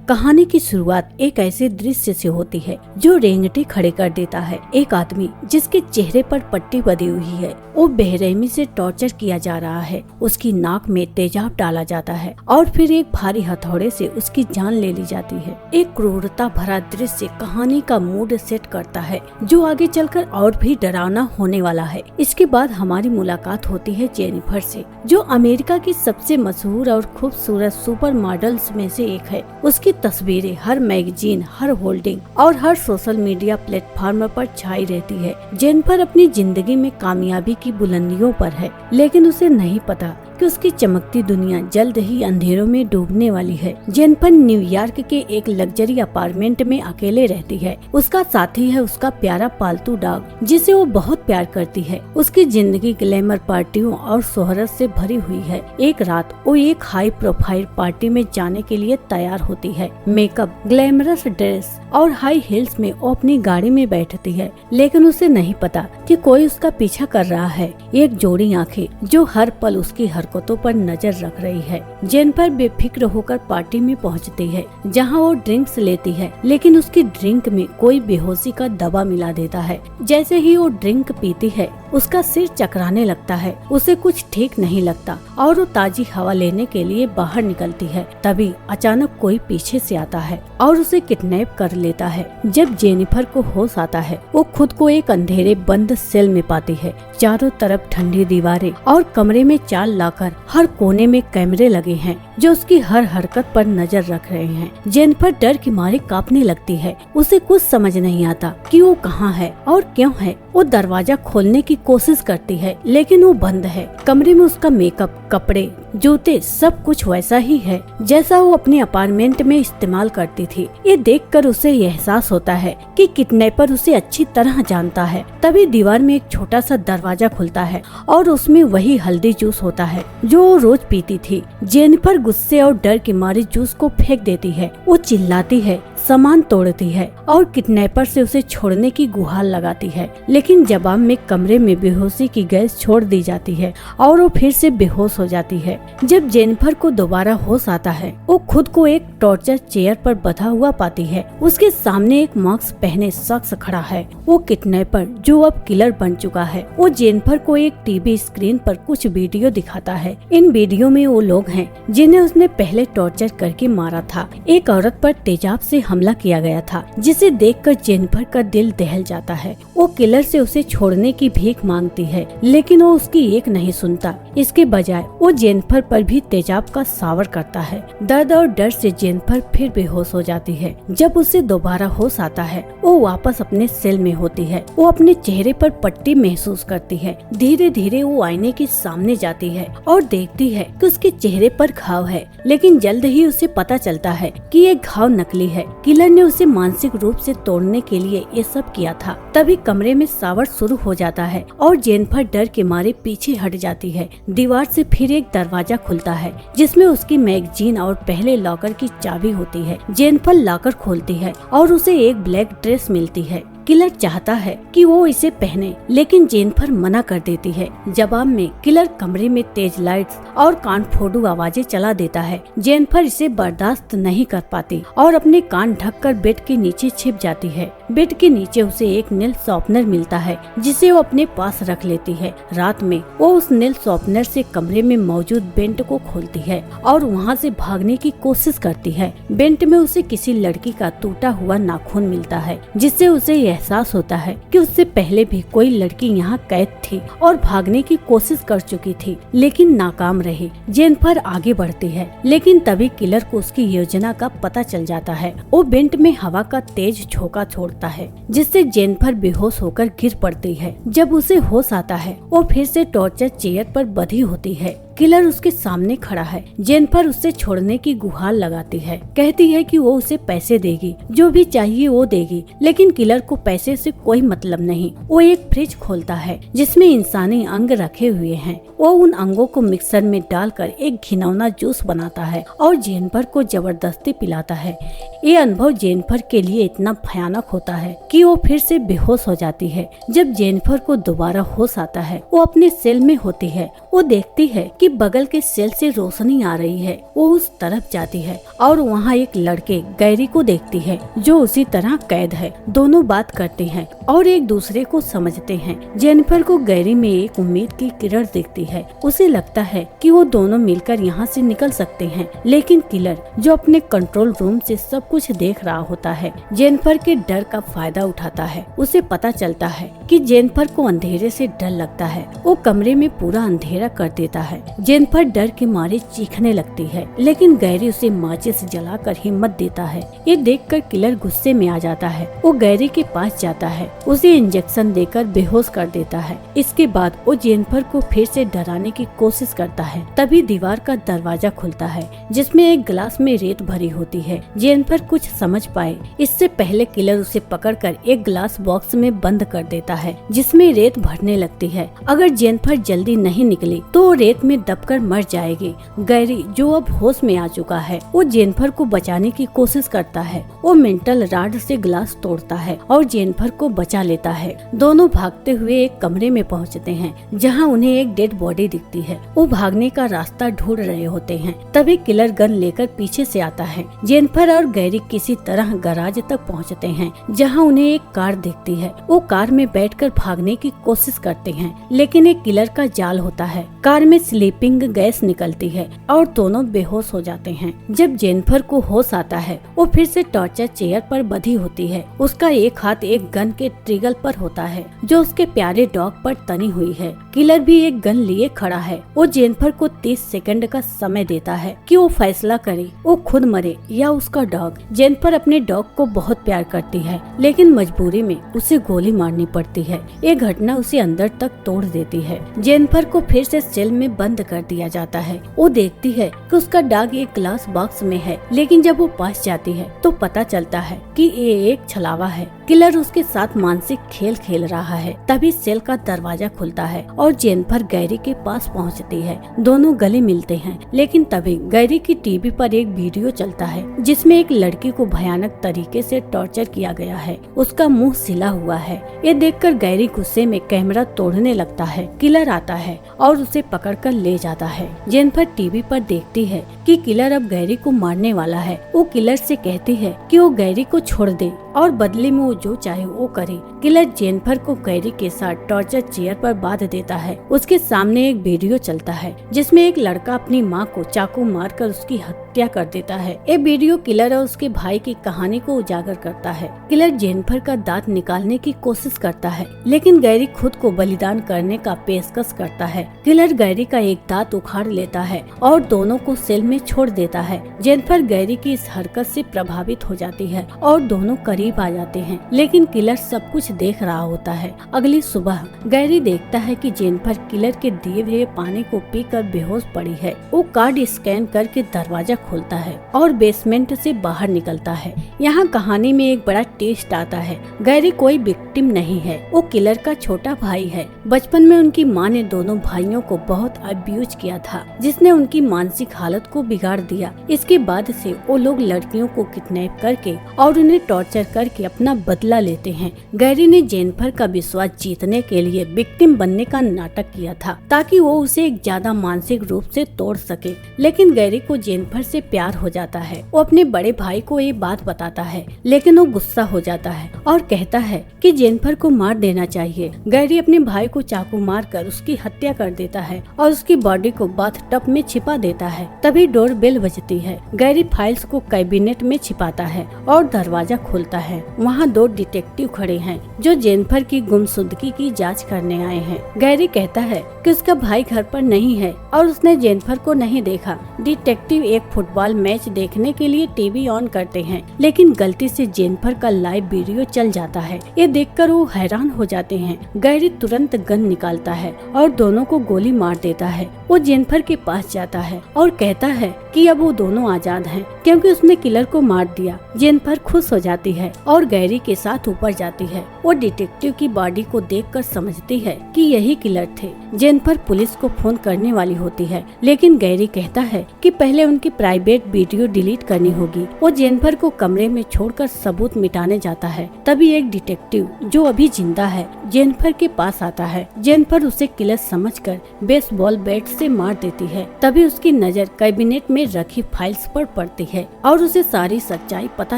कहानी की शुरुआत एक ऐसे दृश्य से होती है जो रेंगटे खड़े कर देता है। एक आदमी जिसके चेहरे पर पट्टी बंधी हुई है, वो बेरहमी से टॉर्चर किया जा रहा है। उसकी नाक में तेजाब डाला जाता है और फिर एक भारी हथौड़े से उसकी जान ले ली जाती है। एक क्रूरता भरा दृश्य कहानी का मूड सेट करता है जो आगे चलकर और भी डरावना होने वाला है। इसके बाद हमारी मुलाकात होती है जेनिफर से, जो अमेरिका की सबसे मशहूर और खूबसूरत सुपर मॉडल्स में से एक है। उसकी तस्वीरें हर मैगजीन, हर होल्डिंग और हर सोशल मीडिया प्लेटफॉर्म पर छाई रहती है। जेनिफर अपनी जिंदगी में कामयाबी की बुलंदियों पर है, लेकिन उसे नहीं पता कि उसकी चमकती दुनिया जल्द ही अंधेरों में डूबने वाली है। जेनिफर न्यूयॉर्क के एक लग्जरी अपार्टमेंट में अकेले रहती है। उसका साथी है उसका प्यारा पालतू डॉग, जिसे वो बहुत प्यार करती है। उसकी जिंदगी ग्लैमर पार्टियों और शोहरत से भरी हुई है। एक रात वो एक हाई प्रोफाइल पार्टी में जाने के लिए तैयार होती है। मेकअप, ग्लैमरस ड्रेस और हाई हील्स में वो अपनी गाड़ी में बैठती है, लेकिन उसे नहीं पता कि कोई उसका पीछा कर रहा है। एक जोड़ी आंखें जो हर पल उसकी हरकतों पर नजर रख रही है। जेनिफर बेफिक्र होकर पार्टी में पहुंचती है, जहां वो ड्रिंक्स लेती है, लेकिन उसकी ड्रिंक में कोई बेहोशी का दवा मिला देता है। जैसे ही वो ड्रिंक पीती है, उसका सिर चकराने लगता है। उसे कुछ ठीक नहीं लगता और वो ताजी हवा लेने के लिए बाहर निकलती है। तभी अचानक कोई पीछे से आता है और उसे किडनैप कर लेता है। जब जेनिफर को होश आता है, वो खुद को एक अंधेरे बंद सेल में पाती है। चारों तरफ ठंडी दीवारें और कमरे में चाल लाकर हर कोने में कैमरे लगे हैं जो उसकी हर हरकत पर नजर रख रहे हैं। जेनिफर डर के मारे कांपने लगती है। उसे कुछ समझ नहीं आता कि वो कहाँ है और क्यों है। वो दरवाजा खोलने की कोशिश करती है, लेकिन वो बंद है। कमरे में उसका मेकअप, कपड़े, जूते सब कुछ वैसा ही है जैसा वो अपने अपार्टमेंट में इस्तेमाल करती थी। ये देखकर उसे एहसास होता है कि किडनैपर उसे अच्छी तरह जानता है। तभी दीवार में एक छोटा सा दरवाजा खुलता है और उसमें वही हल्दी जूस होता है जो वो रोज पीती थी। जेनिफर गुस्से और डर के मारे जूस को फेंक देती है। वो चिल्लाती है, सामान तोड़ती है और किडनैपर से उसे छोड़ने की गुहार लगाती है, लेकिन जवाब में कमरे में बेहोशी की गैस छोड़ दी जाती है और वो फिर से बेहोश हो जाती है। जब जेनिफर को दोबारा होश आता है, वो खुद को एक टॉर्चर चेयर पर बंधा हुआ पाती है। उसके सामने एक मास्क पहने शख्स खड़ा है। वो किडनैपर जो अब किलर बन चुका है। वो जेनिफर को एक टीवी स्क्रीन पर कुछ वीडियो दिखाता है। इन वीडियो में वो लोग हैं जिन्हें उसने पहले टॉर्चर करके मारा था। एक औरत पर तेजाब से हमला किया गया था, जिसे देखकर जेनिफर का दिल दहल जाता है। वो किलर से उसे छोड़ने की भीख मांगती है, लेकिन वो उसकी एक नहीं सुनता। इसके बजाय वो जेनिफर पर भी तेजाब का सावर करता है। दर्द और डर से जेनिफर फिर बेहोश हो जाती है। जब उसे दोबारा होश आता है, वो वापस अपने सेल में होती है। वो अपने चेहरे पर पट्टी महसूस करती है। धीरे धीरे वो आईने के सामने जाती है और देखती है कि उसके चेहरे पर घाव है, लेकिन जल्द ही उसे पता चलता है कि ये घाव नकली है। किलर ने उसे मानसिक रूप से तोड़ने के लिए ये सब किया था। तभी कमरे में सावर शुरू हो जाता है और जेनिफर डर के मारे पीछे हट जाती है। दीवार से फिर एक दरवाजा खुलता है जिसमें उसकी मैगजीन और पहले लॉकर की चाबी होती है। जेनिफर लॉकर खोलती है और उसे एक ब्लैक ड्रेस मिलती है। किलर चाहता है कि वो इसे पहने, लेकिन जेनिफर मना कर देती है। जवाब में किलर कमरे में तेज लाइट्स और कान फोड़ू आवाजें चला देता है। जेनिफर इसे बर्दाश्त नहीं कर पाती और अपने कान ढककर बेड के नीचे छिप जाती है। बेड के नीचे उसे एक नील शॉर्पनर मिलता है, जिसे वो अपने पास रख लेती है। रात में वो उस नील शॉर्पनर से कमरे में मौजूद बेंट को खोलती है और वहाँ से भागने की कोशिश करती है। बेंट में उसे किसी लड़की का टूटा हुआ नाखून मिलता है, जिससे उसे एहसास होता है कि उससे पहले भी कोई लड़की यहाँ कैद थी और भागने की कोशिश कर चुकी थी, लेकिन नाकाम रही। जेनिफर आगे बढ़ती है, लेकिन तभी किलर को उसकी योजना का पता चल जाता है। वो बेंट में हवा का तेज झोंका छोड़ता है, जिससे जेनिफर बेहोश होकर गिर पड़ती है। जब उसे होश आता है, वो फिर से टॉर्चर चेयर पर बंधी होती है। किलर उसके सामने खड़ा है। जेनिफर उससे छोड़ने की गुहार लगाती है, कहती है कि वो उसे पैसे देगी, जो भी चाहिए वो देगी, लेकिन किलर को पैसे से कोई मतलब नहीं। वो एक फ्रिज खोलता है जिसमें इंसानी अंग रखे हुए हैं। वो उन अंगों को मिक्सर में डालकर एक घिनौना जूस बनाता है और जेनिफर को जबरदस्ती पिलाता है। ये अनुभव जेनिफर के लिए इतना भयानक होता है कि वो फिर से बेहोश हो जाती है। जब जेनिफर को दोबारा होश आता है, वो अपने सेल में होती है। वो देखती है कि कि बगल के सेल से रोशनी आ रही है। वो उस तरफ जाती है और वहाँ एक लड़के गैरी को देखती है जो उसी तरह कैद है। दोनों बात करते हैं और एक दूसरे को समझते हैं। जेनिफर को गैरी में एक उम्मीद की किरण दिखती है। उसे लगता है कि वो दोनों मिलकर यहाँ से निकल सकते हैं, लेकिन किलर जो अपने कंट्रोल रूम से सब कुछ देख रहा होता है जेनिफर के डर का फायदा उठाता है। उसे पता चलता है कि जेनिफर को अंधेरे से डर लगता है। वो कमरे में पूरा अंधेरा कर देता है। जेनिफर डर के मारे चीखने लगती है, लेकिन गैरी उसे माचिस जलाकर हिम्मत देता है। ये देखकर किलर गुस्से में आ जाता है। वो गैरी के पास जाता है, उसे इंजेक्शन देकर बेहोश कर देता है। इसके बाद वो जेनिफर को फिर से डराने की कोशिश करता है। तभी दीवार का दरवाजा खुलता है जिसमें एक गिलास में रेत भरी होती है। जेनिफर कुछ समझ पाए इससे पहले किलर उसे पकड़कर एक ग्लास बॉक्स में बंद कर देता है जिसमें रेत भरने लगती है। अगर जेनिफर जल्दी नहीं निकली तो वो रेत में दबकर मर जाएगी। गैरी जो अब होश में आ चुका है वो जेनिफर को बचाने की कोशिश करता है। वो मेंटल राड से ग्लास तोड़ता है और जेनिफर को बचा लेता है। दोनों भागते हुए एक कमरे में पहुंचते हैं जहां उन्हें एक डेड बॉडी दिखती है। वो भागने का रास्ता ढूंढ रहे होते हैं, तभी किलर गन लेकर पीछे से आता है। जेनिफर और गैरी किसी तरह गराज तक पहुंचते हैं जहां उन्हें एक कार दिखती है। वो कार में बैठकर भागने की कोशिश करते हैं, लेकिन एक किलर का जाल होता है। कार में स्लीपिंग गैस निकलती है और दोनों बेहोश हो जाते हैं। जब जेनिफर को होश आता है वो फिर से टॉर्चर चेयर पर बंधी होती है। उसका एक हाथ एक गन के ट्रिगर पर होता है जो उसके प्यारे डॉग पर तनी हुई है। किलर भी एक गन लिए खड़ा है। वो जेनिफर को 30 सेकंड का समय देता है कि वो फैसला करे वो खुद मरे या उसका डॉग। जेनिफर अपने डॉग को बहुत प्यार करती है, लेकिन मजबूरी में उसे गोली मारनी पड़ती है। ये घटना उसे अंदर तक तोड़ देती है। जेनिफर को फिर से सेल में बंद कर दिया जाता है। वो देखती है कि उसका डॉग एक ग्लास बॉक्स में है, लेकिन जब वो पास जाती है तो पता चलता है कि ये एक छलावा है। किलर उसके साथ मानसिक खेल खेल रहा है। तभी सेल का दरवाजा खुलता है और जेनिफर गैरी के पास पहुंचती है। दोनों गले मिलते हैं, लेकिन तभी गैरी की टीवी पर एक वीडियो चलता है जिसमें एक लड़की को भयानक तरीके से टॉर्चर किया गया है। उसका मुंह सिला हुआ है। ये देखकर गैरी गुस्से में कैमरा तोड़ने लगता है। किलर आता है और उसे पकड़कर ले जाता है। जेनिफर टीवी पर देखती है कि किलर अब गैरी को मारने वाला है। वो किलर से कहती है कि वो गैरी को छोड़ दे और बदले में वो जो चाहे वो करे। किलर जेनिफर को गैरी के साथ टॉर्चर चेयर पर बांध देता है। उसके सामने एक वीडियो चलता है जिसमें एक लड़का अपनी माँ को चाकू मारकर उसकी हत्या कर देता है। ये वीडियो किलर और उसके भाई की कहानी को उजागर करता है। किलर जेनिफर का दांत निकालने की कोशिश करता है, लेकिन गैरी खुद को बलिदान करने का पेशकश करता है। किलर गैरी का एक दांत उखाड़ लेता है और दोनों को सेल में छोड़ देता है। जेनिफर गैरी की इस हरकत से प्रभावित हो जाती है और दोनों करीब आ जाते हैं, लेकिन किलर सब कुछ देख रहा होता है। अगली सुबह गैरी देखता है कि जेनिफर किलर के दिए हुए पानी को पीकर बेहोश पड़ी है। वो कार्ड स्कैन करके दरवाजा खोलता है और बेसमेंट से बाहर निकलता है। यहाँ कहानी में एक बड़ा ट्विस्ट आता है। गैरी कोई विक्टिम नहीं है, वो किलर का छोटा भाई है। बचपन में उनकी माँ ने दोनों भाइयों को बहुत अब्यूज किया था, जिसने उनकी मानसिक हालत को बिगाड़ दिया। इसके बाद से वो लोग लड़कियों को किडनैप करके और उन्हें टॉर्चर करके अपना बदला लेते हैं। गैरी ने जेनिफर का विश्वास जीतने के लिए विक्टिम बनने का नाटक किया था ताकि वो उसे एक ज्यादा मानसिक रूप से तोड़ सके, लेकिन गैरी को जेनिफर से प्यार हो जाता है। वो अपने बड़े भाई को ये बात बताता है, लेकिन वो गुस्सा हो जाता है और कहता है कि जेनिफर को मार देना चाहिए। गैरी अपने भाई को चाकू मारकर उसकी हत्या कर देता है और उसकी बॉडी को बाथटब में छिपा देता है। तभी डोर बेल बजती है। गैरी फाइल्स को कैबिनेट में छिपाता है और दरवाजा खोलता है। वहाँ 2 डिटेक्टिव खड़े हैं जो जेनिफर की गुमशुदगी की जांच करने आए हैं। गैरी कहता है कि उसका भाई घर पर नहीं है और उसने जेनिफर को नहीं देखा। डिटेक्टिव एक फुटबॉल मैच देखने के लिए टीवी ऑन करते हैं, लेकिन गलती से जेनिफर का लाइव वीडियो चल जाता है। ये देखकर वो हैरान हो जाते हैं। गैरी तुरंत गन निकालता है और दोनों को गोली मार देता है। वो जेनिफर के पास जाता है और कहता है कि अब वो दोनों आजाद हैं क्योंकि उसने किलर को मार दिया। जेनिफर खुश हो जाती है और गैरी के साथ ऊपर जाती है। वो डिटेक्टिव की बॉडी को देखकर समझती है कि यही किलर थे। जेनिफर पुलिस को फोन करने वाली होती है, लेकिन गैरी कहता है कि पहले उनकी प्राइवेट वीडियो डिलीट करनी होगी। वो जेनिफर को कमरे में छोड़कर सबूत मिटाने जाता है। तभी एक डिटेक्टिव जो अभी जिंदा है जेनिफर के पास आता है। जेनिफर उसे किलर समझकर बेसबॉल बैट से मार देती है। तभी उसकी नजर कैबिनेट में रखी फाइल्स पर पड़ती है और उसे सारी सच्चाई पता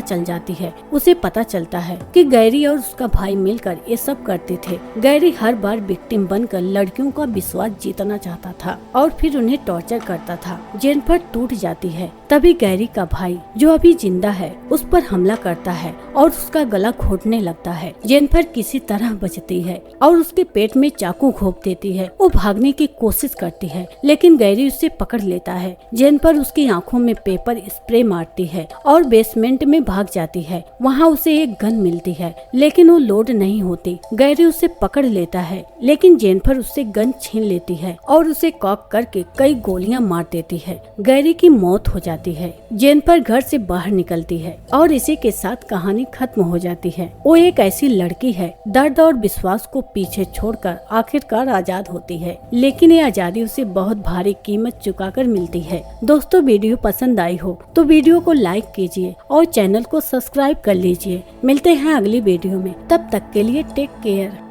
चल जाती है। उसे पता चलता है कि गैरी और उसका भाई मिलकर ये सब करते थे। गैरी हर बार विक्टिम बनकर लड़कियों का विश्वास जीतना चाहता था और फिर उन्हें टॉर्चर करता था। जेनिफर टूट जाती है। तभी गैरी का भाई जो अभी जिंदा है उस पर हमला करता है और उसका गला घोटने लगता है। जेनिफर किसी तरह बचती है और उसके पेट में चाकू घोंप देती है। वो भागने की कोशिश करती है लेकिन गैरी उसे पकड़ लेता है। जेनिफर उसकी आंखों में पेपर स्प्रे मारती है और बेसमेंट में भाग जाती है। वहाँ उसे एक गन मिलती है लेकिन वो लोड नहीं होती। गैरी उसे पकड़ लेता है लेकिन जेनिफर उससे गन छीन लेती है और उसे कॉक करके कई गोलियां मार देती है। गैरी की मौत हो जाती है। जेनिफर घर से बाहर निकलती है और इसी के साथ कहानी खत्म हो जाती है। वो एक ऐसी लड़की है दर्द और विश्वास को पीछे छोड़कर आखिरकार आजाद होती है, लेकिन ये आजादी उसे बहुत भारी कीमत चुकाकर मिलती है। दोस्तों वीडियो पसंद आई हो तो वीडियो को लाइक कीजिए और चैनल को सब्सक्राइब कर लीजिए। मिलते हैं अगली वीडियो में, तब तक के लिए टेक केयर।